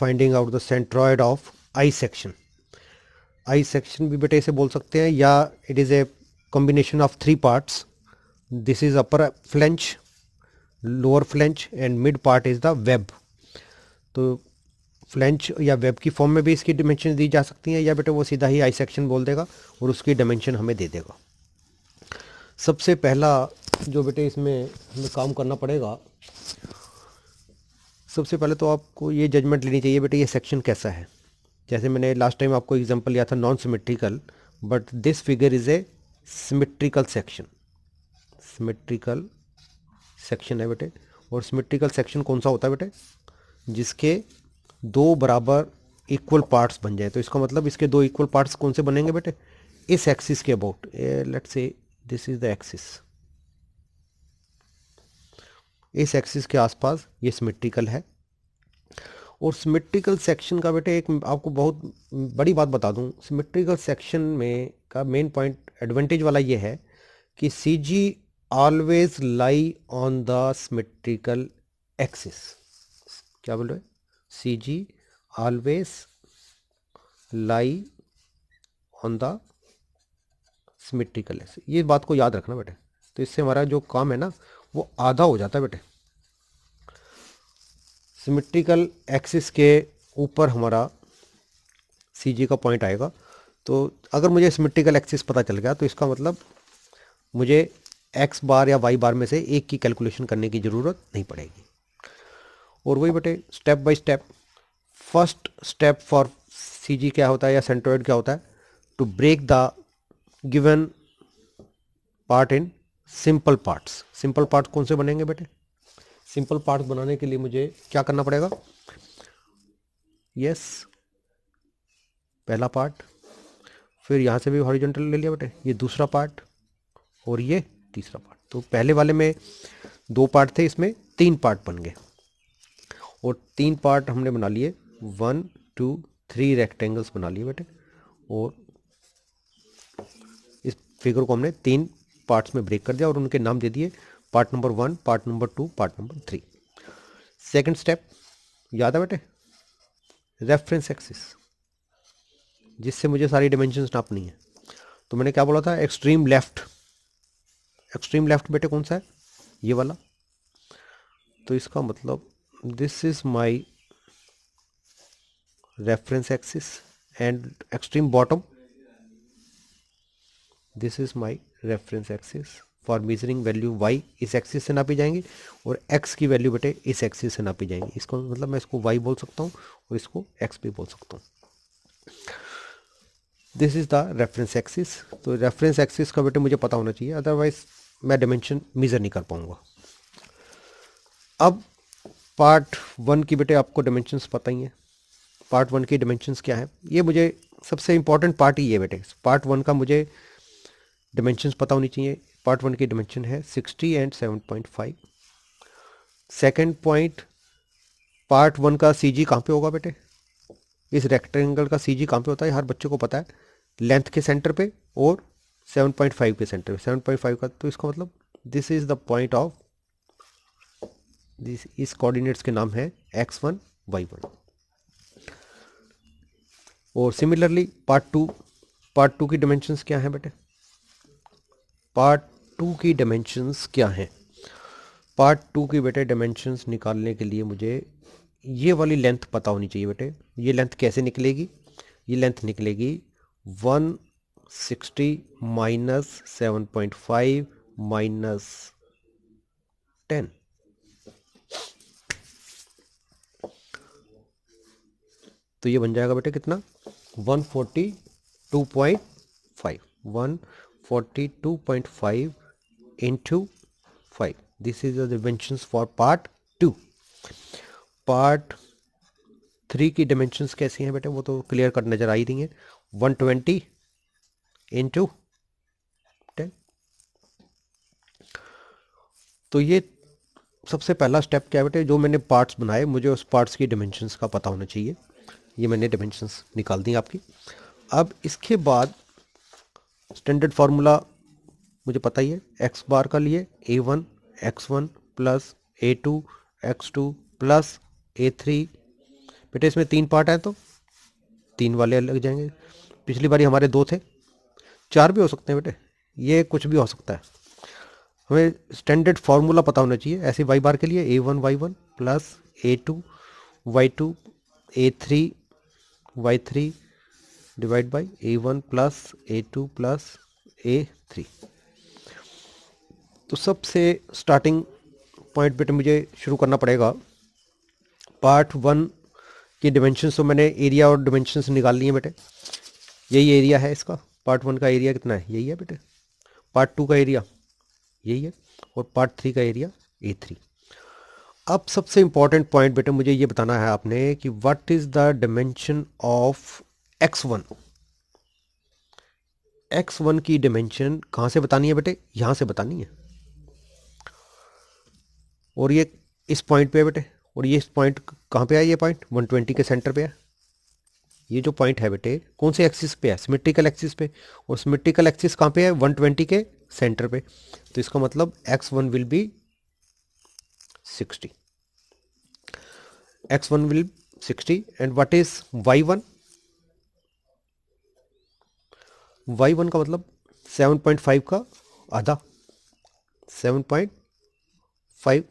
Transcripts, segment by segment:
Finding out the centroid of I section. I section भी बेटे इसे बोल सकते हैं, या it is a combination of three parts. This is upper flinch, lower flinch and mid part is the web. तो flinch या web की फॉर्म में भी इसकी डिमेंशन दी जा सकती हैं, या बेटे वो सीधा ही आई सेक्शन बोल देगा और उसकी डिमेंशन हमें दे देगा। सबसे पहला जो बेटे इसमें हमें काम करना पड़ेगा, सबसे पहले तो आपको ये जजमेंट लेनी चाहिए बेटे ये सेक्शन कैसा है। जैसे मैंने लास्ट टाइम आपको एग्जांपल लिया था non symmetrical, but this figure is a symmetrical section. Symmetrical section है बेटे। और सिमेट्रिकल सेक्शन कौन सा होता है बेटे? जिसके दो बराबर इक्वल पार्ट्स बन जाए। तो इसका मतलब इसके दो इक्वल पार्ट्स कौन से बनेंगे बेटे? इस एक्सिस के about, let's say this is the axis, इस एक्सिस के आसपास ये सिमेट्रिकल है। और सिमेट्रिकल सेक्शन का बेटे एक आपको बहुत बड़ी बात बता दूं, सिमेट्रिकल सेक्शन में का मेन पॉइंट एडवांटेज वाला ये है कि C G always lie on the symmetrical axis. क्या बोल रहे? C G always lie on the symmetrical axis. ये बात को याद रखना बेटे। तो इससे हमारा जो काम है ना वो आधा हो जाता है बेटे। सिमेट्रिकल एक्सिस के ऊपर हमारा सी जी का पॉइंट आएगा। तो अगर मुझे सिमेट्रिकल एक्सिस पता चल गया तो इसका मतलब मुझे एक्स बार या वाई बार में से एक की कैलकुलेशन करने की ज़रूरत नहीं पड़ेगी। और वही बेटे step by step, first step for C G क्या होता है या सेंट्रोइड क्या होता है? To break the given part in simple parts. Simple parts कौन से बनेंगे बेटे? सिंपल पार्ट्स बनाने के लिए मुझे क्या करना पड़ेगा? यस, पहला पार्ट, फिर यहाँ से भी हॉरिजॉन्टल ले लिया बेटे, ये दूसरा पार्ट और ये तीसरा पार्ट। तो पहले वाले में दो पार्ट थे, इसमें तीन पार्ट बन गए। और तीन पार्ट हमने बना लिए, 1 2 3 रेक्टेंगल्स बना लिए बेटे। और इस फिगर को हमने तीन पार्ट्स में ब्रेक कर दिया और उनके नाम दे दिए, part number 1, part number 2, part number 3। Second step याद है बेटे? रेफरेंस एक्सिस, जिससे मुझे सारी डायमेंशंस नापनी है। तो मैंने क्या बोला था? Extreme left. एक्सट्रीम लेफ्ट बेटे कौन सा है? ये वाला। तो इसका मतलब this is my reference axis and extreme bottom, this is my reference axis for measuring value y इस एक्सिस से नापी जाएंगी और x की वैल्यू बेटे इस एक्सिस से नापी जाएंगी। इसको मतलब मैं इसको y बोल सकता हूँ और इसको x भी बोल सकता हूँ। This is the reference axis. तो रेफरेंस एक्सिस का बेटे मुझे पता होना चाहिए, अदरवाइज मैं डायमेंशन मेजर नहीं कर पाऊंगा। अब पार्ट 1 की बेटे आपको डायमेंशंस पता ही है। पार्ट 1 की डायमेंशंस क्या है? ये मुझे सबसे इंपॉर्टेंट पार्ट ही ये बेटे, पार्ट 1 का मुझे डायमेंशंस पता होनी चाहिए। पार्ट 1 की डायमेंशन है 60 एंड 7.5। सेकेंड पॉइंट, पार्ट 1 का सी जी कहाँ पे होगा बेटे? इस रेक्टेंगल का सी जी कहाँ पे होता है? हर बच्चे को पता है, लेंथ के सेंटर पे और 7.5 के सेंटर पे। 7.5 का, तो इसका मतलब this is the point of this. इस कोऑर्डिनेट्स के नाम है x1 y1। और सिमिलरली पार्ट टू की डायमेंशंस क्या है बेटे? पार्ट 2 की डायमेंशंस क्या है? पार्ट 2 की बेटे डायमेंशंस निकालने के लिए मुझे ये वाली लेंथ पता होनी चाहिए बेटे। ये लेंथ कैसे निकलेगी? ये लेंथ निकलेगी 160 माइनस 7.5 माइनस 10। तो ये बन जाएगा बेटे कितना? 142.5। 142.5 into 5। This is the dimensions for part 2। Part 3 की डायमेंशंस कैसी हैं बेटे? वो तो क्लियर कट नजर आ ही रही हैं। 120 इंटू 10। तो ये सबसे पहला स्टेप क्या है बेटे? जो मैंने पार्ट्स बनाए मुझे उस पार्ट्स की डायमेंशंस का पता होना चाहिए। ये मैंने डायमेंशंस निकाल दी आपकी। अब इसके बाद स्टैंडर्ड फार्मूला मुझे पता ही है, एक्स बार का लिए a1 x1 plus a2 x2 plus a3 बेटे इसमें 3 पार्ट है तो 3 वाले लग जाएंगे। पिछली बारी हमारे 2 थे, 4 भी हो सकते हैं बेटे, ये कुछ भी हो सकता है। हमें स्टैंडर्ड फार्मूला पता होना चाहिए ऐसे वाई बार के लिए, a1 y1 plus a2 y2 a3 y3 divide by a1 plus a2 plus a3। तो सबसे स्टार्टिंग पॉइंट बेटे मुझे शुरू करना पड़ेगा। पार्ट 1 की डिमेंशंस तो मैंने एरिया और डिमेंशंस निकाल लिए बेटे, यही एरिया है इसका। पार्ट 1 का एरिया कितना है, यही है बेटे। पार्ट 2 का एरिया यही है, और पार्ट 3 का एरिया A3। अब सबसे इंपॉर्टेंट पॉइंट बेटे मुझे ये बताना है आपने कि what is the dimension of x1। x1 की डिमेंशन कहाँ से बतानी है बेटे, यहाँ से बतानी है, और ये इस पॉइंट पे है बेटे, और ये इस पॉइंट कहाँ पे है, ये पॉइंट 120 के सेंटर पे है। ये जो पॉइंट है बेटे कौन से एक्सिस पे है, सिमेट्रिकल एक्सिस पे, और सिमेट्रिकल एक्सिस कहाँ पे है, 120 के सेंटर पे। तो इसका मतलब x1 will be 60, x1 will 60 and what is y1, y1 का मतलब 7.5 का आधा, 7.5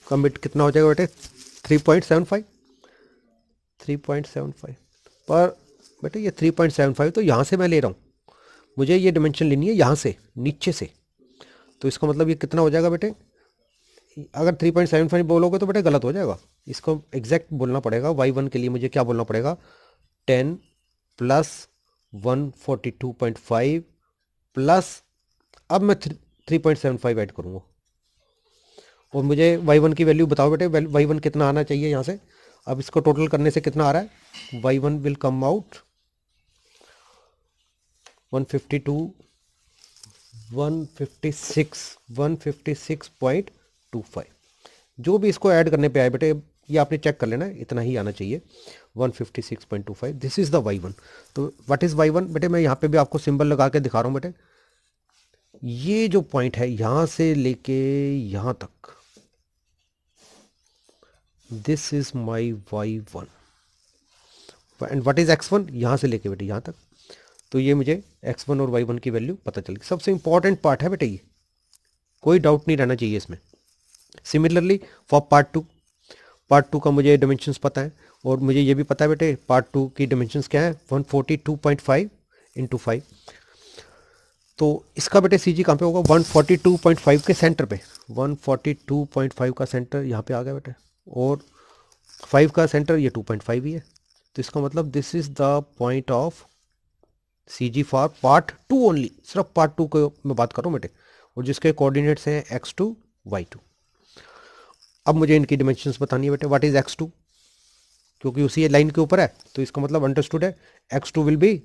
का मिड कितना हो जाएगा बेटे, 3.75, 3.75। पर बेटे ये 3.75 तो यहाँ से मैं ले रहा हूँ, मुझे ये डिमेंशन लेनी है यहाँ से नीचे से। तो इसका मतलब ये कितना हो जाएगा बेटे, अगर 3.75 बोलोगे तो बेटे गलत हो जाएगा, इसको एग्जैक्ट बोलना पड़ेगा। y1 के लिए मुझे क्या बोलना पड़ेगा, 10 प्लस 142.5 प्लस, अब मैं 3.75 ऐड करूँगा, और मुझे y1 की वैल्यू बताओ बेटे, y1 कितना आना चाहिए यहाँ से। अब इसको टोटल करने से कितना आ रहा है, y1 विल कम आउट 156.25। जो भी इसको ऐड करने पे आए बेटे ये आपने चेक कर लेना, इतना ही आना चाहिए 156.25। This is the y1। तो व्हाट इज y1 बेटे, मैं यहाँ पे भी आपको सिंबल लगा के दिखा रहा हूँ बेटे। ये जो पॉइंट है यहाँ से लेके यहाँ तक, this is my y1 and what is x1, यहाँ से लेके बेटे यहाँ तक। तो ये मुझे x1 और y1 की वैल्यू पता चल गई। सबसे इंपॉर्टेंट पार्ट है बेटे ये, कोई डाउट नहीं रहना चाहिए इसमें। सिमिलरली फॉर पार्ट टू का मुझे डिमेंशंस पता है, और मुझे ये भी पता है बेटे पार्ट 2 की डिमेंशंस क्या है, 142.5 इंटू 5। तो इसका बेटे सी जी कहाँ पे होगा, 142.5 के सेंटर पे, 142.5 का सेंटर यहाँ पे आ गया बेटे, और 5 का सेंटर ये 2.5 ही है। तो इसका मतलब this is the point of C G for part 2 only, सिर्फ पार्ट 2 को मैं बात कर रहा हूँ बेटे, और जिसके कोऑर्डिनेट्स हैं x2 y2। अब मुझे इनकी डिमेंशंस बतानी है बेटे, व्हाट इज x2, क्योंकि उसी लाइन के ऊपर है, तो इसका मतलब अंडरस्टूड है x2 विल बी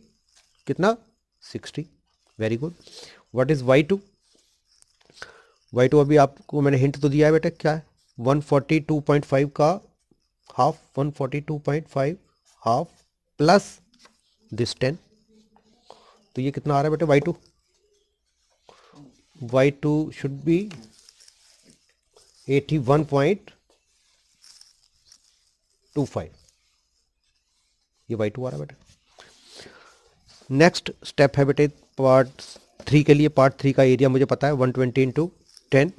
कितना, 60। Very good. What is y2, y2 अभी आपको मैंने हिंट तो दिया है बेटे, क्या है, 142.5 का हाफ, 142.5 हाफ प्लस दिस 10। तो ये कितना आ रहा है बेटे y2, y2 शुड बी 81.25, ये y2 आ रहा है बेटे। नेक्स्ट स्टेप है बेटे पार्ट 3 के लिए। पार्ट 3 का एरिया मुझे पता है 120 इंटू 10,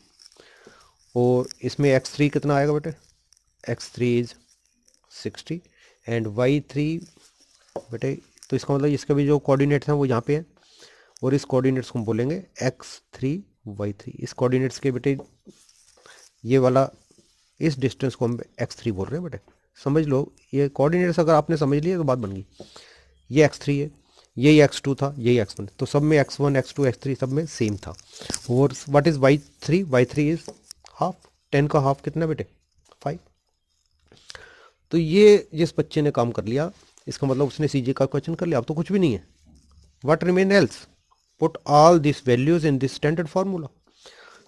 और इसमें x3 कितना आएगा बेटे, x3 इज 60 एंड y3 बेटे, तो इसका मतलब इसके भी जो कोऑर्डिनेट्स हैं वो यहाँ पे हैं, और इस कोऑर्डिनेट्स को हम बोलेंगे x3 y3। इस कोऑर्डिनेट्स के बेटे ये वाला इस डिस्टेंस को हम x3 बोल रहे हैं बेटे, समझ लो। ये कोऑर्डिनेट्स अगर आपने समझ लिए तो बात बन गई। ये x3 है, यही x2 था, यही x1, तो सब में x1 x2 x3 सब में सेम था। और what is y3, y3 is half, 10 का हाफ कितना बेटे, 5। तो ये जिस बच्चे ने काम कर लिया, इसका मतलब उसने सीजे का क्वेश्चन कर लिया। अब तो कुछ भी नहीं है, what remain else, put all this values in this standard formula.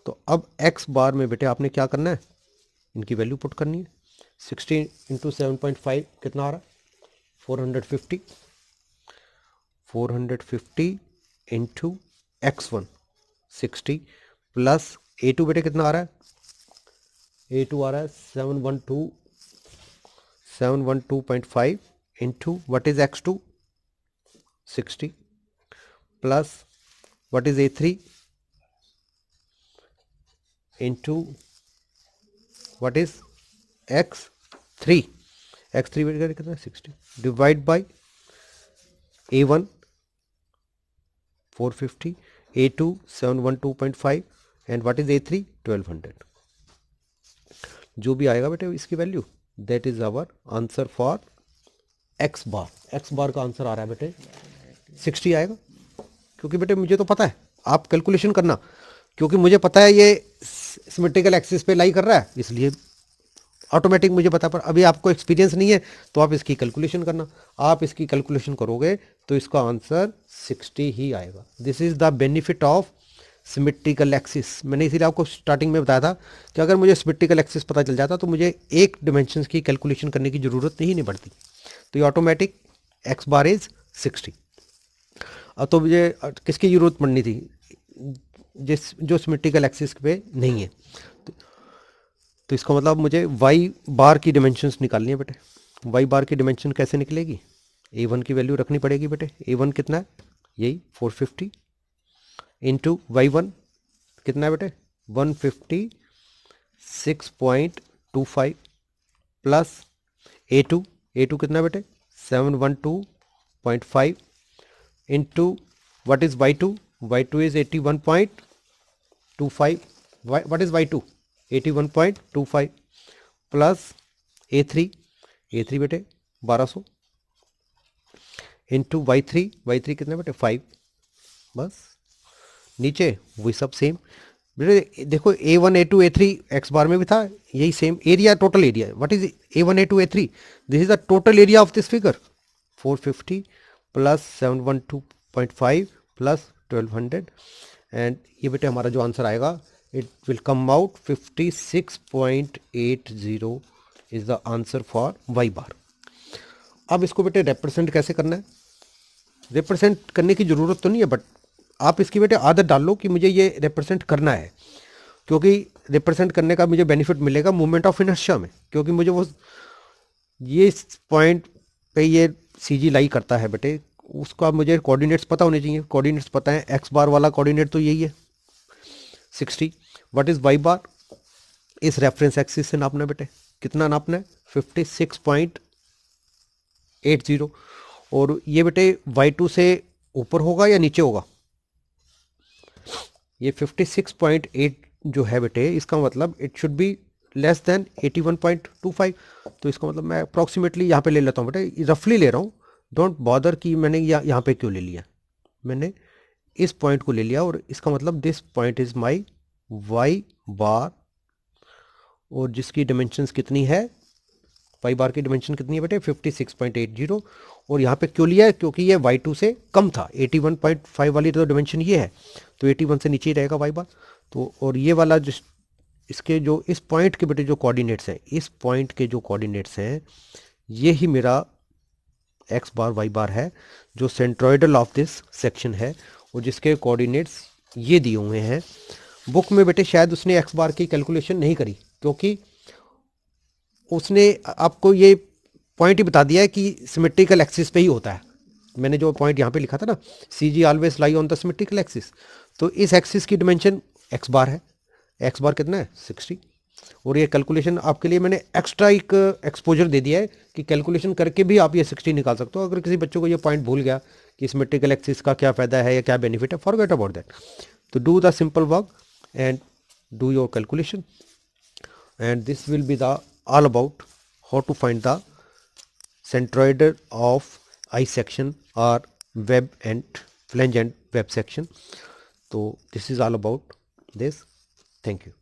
तो अब x बार में बेटे आपने क्या करना है, इनकी वैल्यू पुट करनी है। 60 इंटू 7.5 कितना आ रहा है, 450, 450 इंटू x1 60 प्लस a2 बेटे कितना आ रहा है, a2 आ रहा है 712, 712.5 into what is x2 60 plus what is a3 into what is x3 कितना है 60 divide by a1 450 a2 712.5 and what is a3 1200 जो भी आएगा बेटे इसकी value that is our answer for x bar का आंसर आ रहा है बेटे 60 आएगा क्योंकि बेटे मुझे तो पता है आप कैलकुलेशन करना क्योंकि मुझे पता है ये सिमेट्रिकल एक्सिस पे लाई कर रहा है इसलिए ऑटोमेटिक मुझे पता पर अभी आपको एक्सपीरियंस नहीं है तो आप इसकी कैलकुलेशन करना आप इसकी कैलकुलेशन करोगे तो इसका आंसर 60 ही आएगा। This is the benefit of symmetrical axis. मैंने इसीलिए आपको स्टार्टिंग में बताया था कि अगर मुझे सिमेट्रिकल एक्सिस पता चल जाता तो मुझे एक डिमेंशन की कैलकुलेशन करने की ज़रूरत नहीं पड़ती। तो ये ऑटोमेटिक एक्स बार इज 60। अब तो मुझे किसकी ज़रूरत पड़नी थी जो सिमेट्रिकल एक्सिस पे नहीं है। तो इसका मतलब मुझे वाई बार की डिमेंशंस निकालनी है बेटे। वाई बार की डिमेंशन कैसे निकलेगी a1 की वैल्यू रखनी पड़ेगी बेटे। a1 कितना है यही 450 इंटू y1 कितना है बेटे 156.25 प्लस a2 कितना है बेटे 712.5 into what is y2 is 81.25 what is y2 81.25 plus a3 बेटे 1200 इंटू y3 कितना बेटे 5 बस नीचे वही सब सेम बेटे। देखो a1 a2 a3 एक्स बार में भी था यही same area total area what is a1 a2 a3 this is the total area of this figure 450 plus 712.5 plus 1200 and ये बेटे हमारा जो आंसर आएगा it will come out 56.80 is the answer for y bar। अब इसको बेटे represent कैसे करना है रिप्रेजेंट करने की ज़रूरत तो नहीं है बट आप इसकी बेटे आदत डाल लो कि मुझे ये रिप्रेजेंट करना है क्योंकि रिप्रेजेंट करने का मुझे बेनिफिट मिलेगा मूवमेंट ऑफ इनर्शिया में क्योंकि मुझे वो ये पॉइंट पे ये सी जी लाई करता है बेटे उसका मुझे कोऑर्डिनेट्स पता होने चाहिए। कोऑर्डिनेट्स पता है एक्स बार वाला कोऑर्डिनेट तो यही है 60। व्हाट इज वाई बार इस रेफरेंस एक्सिस से नापना बेटे कितना नापना है 56.80 और ये बेटे y2 से ऊपर होगा या नीचे होगा ये 56.8 जो है बेटे इसका मतलब it should be less than 81.25 तो इसका मतलब मैं अप्रॉक्सीमेटली यहाँ पे ले लेता हूँ बेटे रफली ले रहा हूँ डोंट बॉदर कि मैंने यहाँ पे क्यों ले लिया मैंने इस पॉइंट को ले लिया और इसका मतलब this point is my Y bar और जिसकी डिमेंशंस कितनी है वाई बार की डिमेंशन कितनी है बेटे 56.80 और यहाँ पे क्यों लिया है क्योंकि ये y2 से कम था 81.5 वाली तो डिमेंशन ये है तो 81 से नीचे ही रहेगा वाई बार तो और ये वाला जिस इसके जो इस पॉइंट के बेटे जो कोऑर्डिनेट्स हैं इस पॉइंट के जो कोऑर्डिनेट्स हैं ये ही मेरा एक्स बार वाई बार है जो सेंट्रोइडल ऑफ दिस सेक्शन है और जिसके कोऑर्डिनेट्स ये दिए हुए हैं। बुक में बेटे शायद उसने एक्स बार की कैलकुलेशन नहीं करी क्योंकि उसने आपको ये पॉइंट ही बता दिया है कि सिमेट्रिकल एक्सिस पे ही होता है। मैंने जो पॉइंट यहाँ पे लिखा था ना C G always lie on the symmetrical axis तो इस एक्सिस की डिमेंशन एक्स बार है एक्स बार कितना है 60 और ये कैलकुलेशन आपके लिए मैंने एक्स्ट्रा एक एक्सपोजर दे दिया है कि कैलकुलेशन करके भी आप ये 60 निकाल सकते हो। अगर किसी बच्चों को ये पॉइंट भूल गया कि सिमेट्रिकल एक्सिस का क्या फ़ायदा है या क्या बेनिफिट है फॉरगेट अबाउट दैट तो do the simple work and do your calculation and this will be the all about how to find the centroid of I section or web and flange and web section. So this is all about this. Thank you.